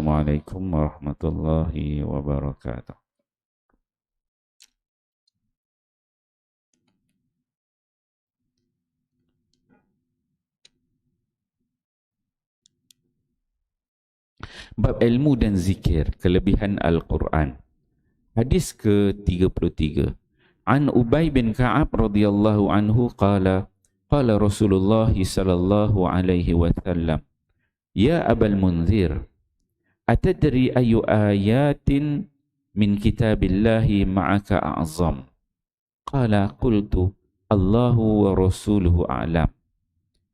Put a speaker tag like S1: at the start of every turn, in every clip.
S1: Assalamualaikum warahmatullahi wabarakatuh. Bab ilmu dan zikir, kelebihan Al-Quran. Hadis ke-33. An Ubay bin Ka'ab radhiyallahu anhu qala Rasulullah sallallahu alaihi wasallam, Ya Abal Munzir, atadri ayu ayatin min kitabillahi ma'aka a'zam? Qala qultu Allahu wa rasuluhu a'lam.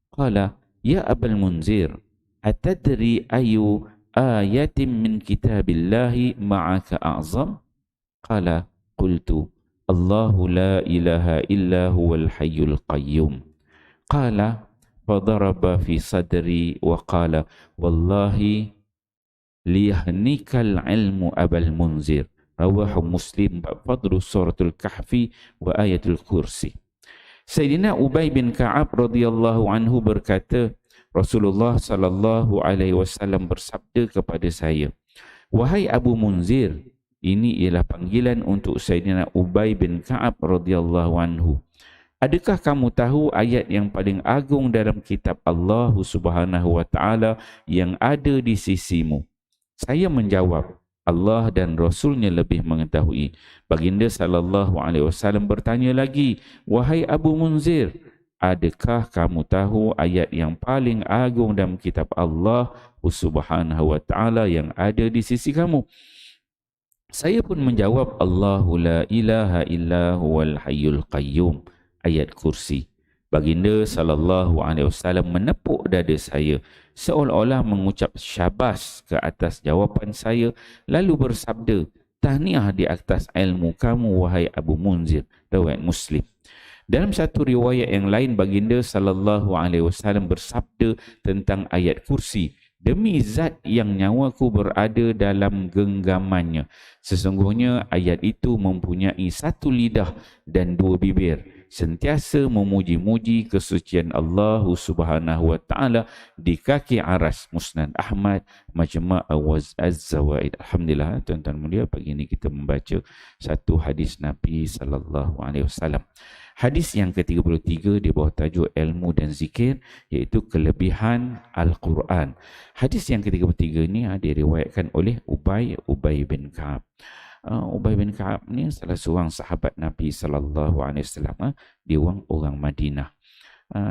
S1: Qala Ya Abal Munzir, atadri ayu ayatin min kitabillahi ma'aka a'zam? Qala qultu Allahu la ilaha illa huwal hayyul qayyum. Qala fadaraba fi sadri wa qala wallahi liyahnikal ilmu Abal Munzir. Rawahu Muslim bab fadlu suratul kahfi wa ayatul kursi. Sayyidina Ubay bin Ka'ab radhiyallahu anhu berkata, Rasulullah sallallahu alaihi wasallam bersabda kepada saya, wahai Abu Munzir, ini ialah panggilan untuk Sayyidina Ubay bin Ka'ab radhiyallahu anhu. Adakah kamu tahu ayat yang paling agung dalam kitab Allah Subhanahu wa taala yang ada di sisimu? Saya menjawab, Allah dan Rasulnya lebih mengetahui. Baginda sallallahu alaihi wasallam bertanya lagi, wahai Abu Munzir, adakah kamu tahu ayat yang paling agung dalam kitab Allah Subhanahu wa taala yang ada di sisi kamu? Saya pun menjawab, Allahu la ilaha illa huwal hayyul qayyum, ayat kursi. Baginda sallallahu alaihi wasallam menepuk dada saya seolah-olah mengucap syabas ke atas jawapan saya, lalu bersabda, tahniah di atas ilmu kamu wahai Abu Munzir. Riwayat Muslim. Dalam satu riwayat yang lain, baginda sallallahu alaihi wasallam bersabda tentang ayat kursi, demi zat yang nyawaku berada dalam genggamannya, sesungguhnya ayat itu mempunyai satu lidah dan dua bibir, sentiasa memuji-muji kesucian Allah Subhanahu wa taala di kaki aras. Musnad Ahmad, Majma' Az-Zawaid. Alhamdulillah, tuan-tuan mulia, pagi ini kita membaca satu hadis Nabi sallallahu alaihi wasallam. Hadis yang ke-33 di bawah tajuk ilmu dan zikir, iaitu kelebihan Al-Quran. Hadis yang ke-33 ini diriwayatkan oleh Ubay bin Ka'ab. Ubay bin Ka'ab ni salah seorang sahabat Nabi sallallahu alaihi wasallam, dia orang Madinah.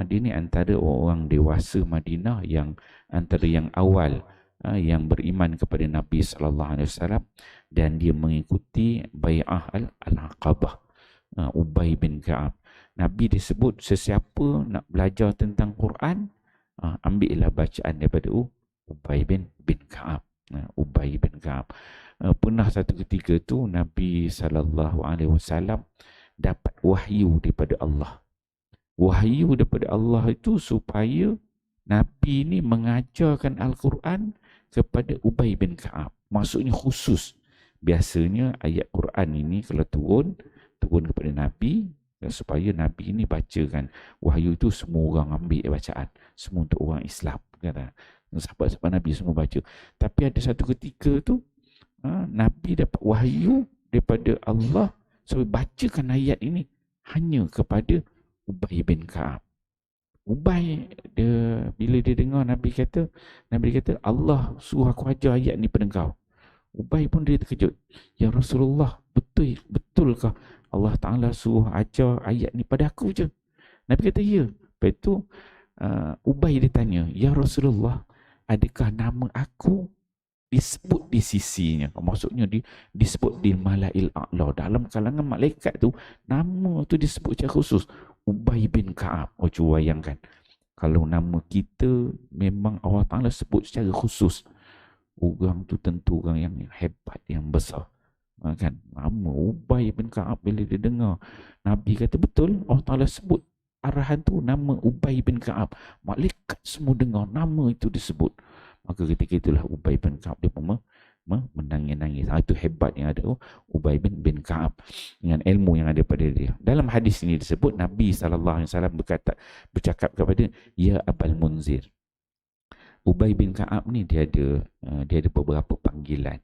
S1: Dia ni antara orang dewasa Madinah yang antara yang awal yang beriman kepada Nabi sallallahu alaihi wasallam, dan dia mengikuti bai'ah al-Aqabah. Ubay bin Ka'ab. Nabi disebut, sesiapa nak belajar tentang Quran, ambillah bacaan daripada Ubay bin Ka'ab. Ubay bin Ka'ab. Pernah satu ketika tu Nabi sallallahu alaihi wasallam dapat wahyu daripada Allah. Wahyu daripada Allah itu supaya Nabi ni mengajarkan Al-Quran kepada Ubay bin Ka'ab. Maksudnya khusus. Biasanya ayat Quran ini kalau turun kepada Nabi, supaya Nabi ini bacakan. Wahyu itu semua orang ambil bacaan, semua untuk orang Islam, kata sahabat-sahabat Nabi semua baca. Tapi ada satu ketika tu Nabi dapat wahyu daripada Allah supaya bacakan ayat ini hanya kepada Ubay bin Ka'ab. Ubay, bila dia dengar Nabi kata Allah suruh aku ajar ayat ni pada kau. Ubay pun dia terkejut, ya Rasulullah, betulkah Allah Ta'ala suruh ajar ayat ni pada aku je? Nabi kata ya. Lepas tu Ubay dia tanya, ya Rasulullah, adakah nama aku disebut di sisinya? Maksudnya disebut di Malail A'la, dalam kalangan malaikat tu nama tu disebut secara khusus, Ubay bin Ka'ab. Cuba bayangkan kalau nama kita memang Allah Ta'ala sebut secara khusus, orang tu tentu orang yang hebat, yang besar. Kan, nama Ubay bin Ka'ab, bila dia dengar Nabi kata betul Allah Ta'ala sebut arahan tu nama Ubay bin Ka'ab, malaikat semua dengar nama itu disebut, maka ketika itulah Ubay bin Ka'ab dia pun menangis-nangis. Itu hebat yang ada Ubay bin Ka'ab dengan ilmu yang ada pada dia. Dalam hadis ini disebut Nabi sallallahu alaihi wasallam bercakap kepada, ya Abal Munzir, Ubay bin Ka'ab ni dia ada beberapa panggilan.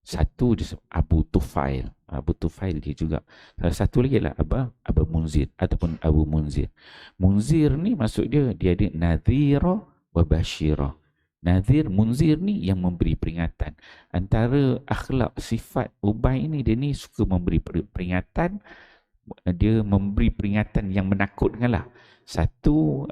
S1: Satu dia Abu Tufail. Abu Tufail dia juga. Salah satu lagi lah Abu Munzir ataupun Abu Munzir. Munzir ni maksud dia ada nadhira wa bashira. Nadhir, Munzir ni yang memberi peringatan. Antara akhlak sifat Ubay ni, dia ni suka memberi peringatan. Dia memberi peringatan yang menakutkan lah. Satu,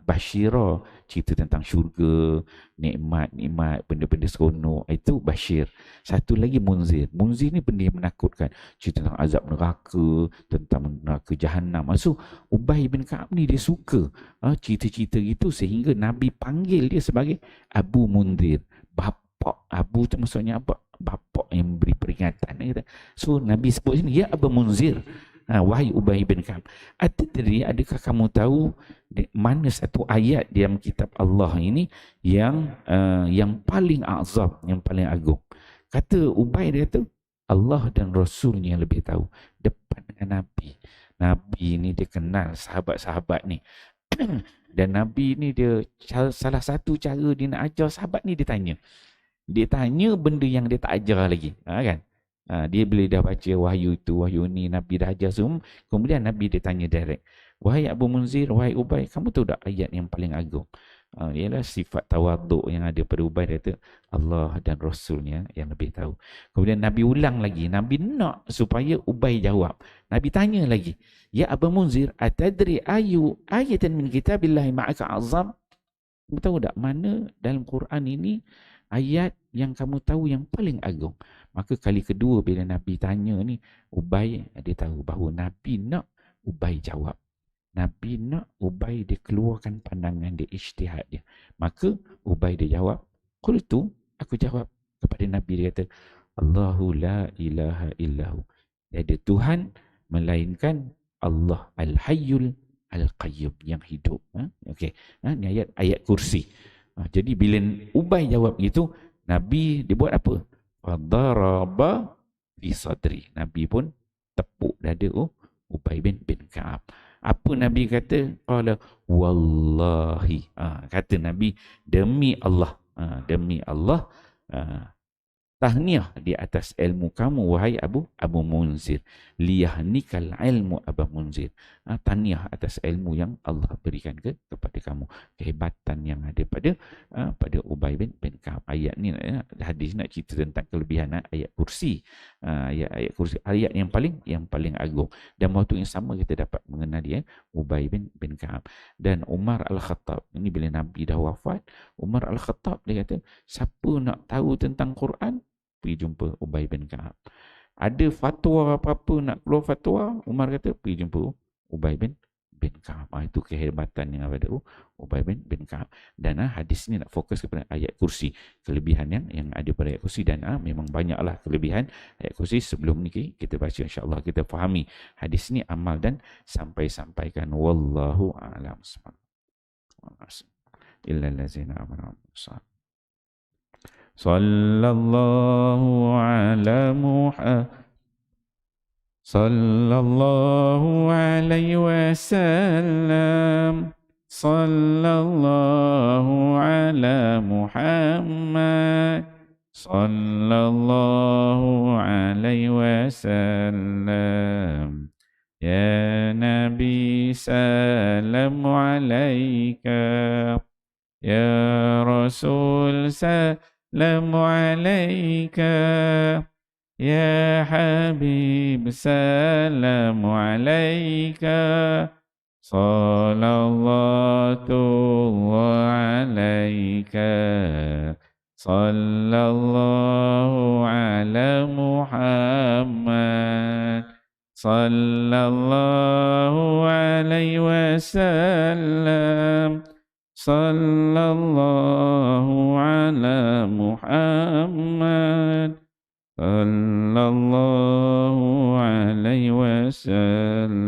S1: Bashira, cerita tentang syurga, nikmat-nikmat, benda-benda seronok, itu Bashir. Satu lagi Munzir. Munzir ni benda yang menakutkan, cerita tentang azab neraka, tentang neraka Jahannam. So Ubay bin Ka'ab ni dia suka cerita-cerita gitu, sehingga Nabi panggil dia sebagai Abu Munzir. Bapak. Abu tu maksudnya apa? Bapak yang beri peringatan. So Nabi sebut sini, ya Abu Munzir, wahai Ubay bin Ka'ab, adakah kamu tahu mana satu ayat dalam kitab Allah ini yang paling azam, yang paling agung? Kata Ubay, dia kata Allah dan Rasulnya yang lebih tahu. Depan dengan Nabi. Nabi ni dia kenal sahabat-sahabat ni. Dan Nabi ni dia, salah satu cara dia nak ajar sahabat ni, dia tanya. Dia tanya benda yang dia tak ajar lagi. Kan? Dia bila dah baca wahyu itu, wahyu ni, Nabi dah ajar semua. Kemudian Nabi dia tanya direct. Wahai Abu Munzir, wahai Ubay, kamu tahu tak ayat yang paling agung? Ialah sifat tawaduk yang ada pada Ubay. Dia kata Allah dan Rasulnya yang lebih tahu. Kemudian Nabi ulang lagi. Nabi nak supaya Ubay jawab. Nabi tanya lagi. Ya Abu Munzir, atadri ayu ayatan min kitabillahi ma'aka azam? Kamu tahu tak mana dalam Quran ini ayat yang kamu tahu yang paling agung? Maka kali kedua bila Nabi tanya ni, Ubay dia tahu bahawa Nabi nak Ubay jawab. Nabi nak Ubay dia keluarkan pandangan dia, ijtihad dia. Maka Ubay dia jawab, qultu, aku jawab kepada Nabi, dia kata Allahu la ilaha illahu. Dia ada Tuhan melainkan Allah al-hayyul al-qayyum, yang hidup. Okey. Ni ayat kursi. Jadi bila Ubay jawab gitu, Nabi dia buat apa? Fadaraba fi sadri. Nabi pun tepuk dada Ubay bin Ka'ab. Apa Nabi kata? Qala wallahi. Kata Nabi, demi Allah. Demi Allah. Tahniah di atas ilmu kamu, wahai Abu Munzir. Liyahnikal ilmu Abu Munzir. Tahniah atas ilmu yang Allah berikan kepada kamu. Kehebatan yang ada pada Ubay bin Ka'ab. Ayat ni, hadis nak cerita tentang kelebihan ayat kursi. Ayat kursi, ayat yang paling agung. Dan waktu yang sama kita dapat mengenali Ubay bin Ka'ab. Dan Umar Al-Khattab. Ini bila Nabi dah wafat, Umar Al-Khattab dia kata, siapa nak tahu tentang Quran, pergi jumpa Ubay bin Ka'ab. Ada fatwa apa-apa nak keluar fatwa, Umar kata pergi jumpa Ubay bin Ka'ab. Itu kehebatan yang ada Ubay bin Ka'ab. Dan hadis ni nak fokus kepada ayat kursi, kelebihan yang ada pada ayat kursi. Dan memang banyaklah kelebihan ayat kursi. Sebelum ni kita baca, insya-Allah kita fahami hadis ni, amal dan sampaikan. Wallahu a'lam. Illa allazina amanu. Sallallahu ala Muhammad, sallallahu alaihi wasallam, sallallahu ala Muhammad, sallallahu alaihi wasallam. Ya Nabi salam alaika, ya Rasul salam alaika, ya Habib salam alaika, sallallahu alaika, sallallahu ala Muhammad, sallallahu alaihi wasallam, sallallahu ala Muhammad, sallallahu alaihi wasallam.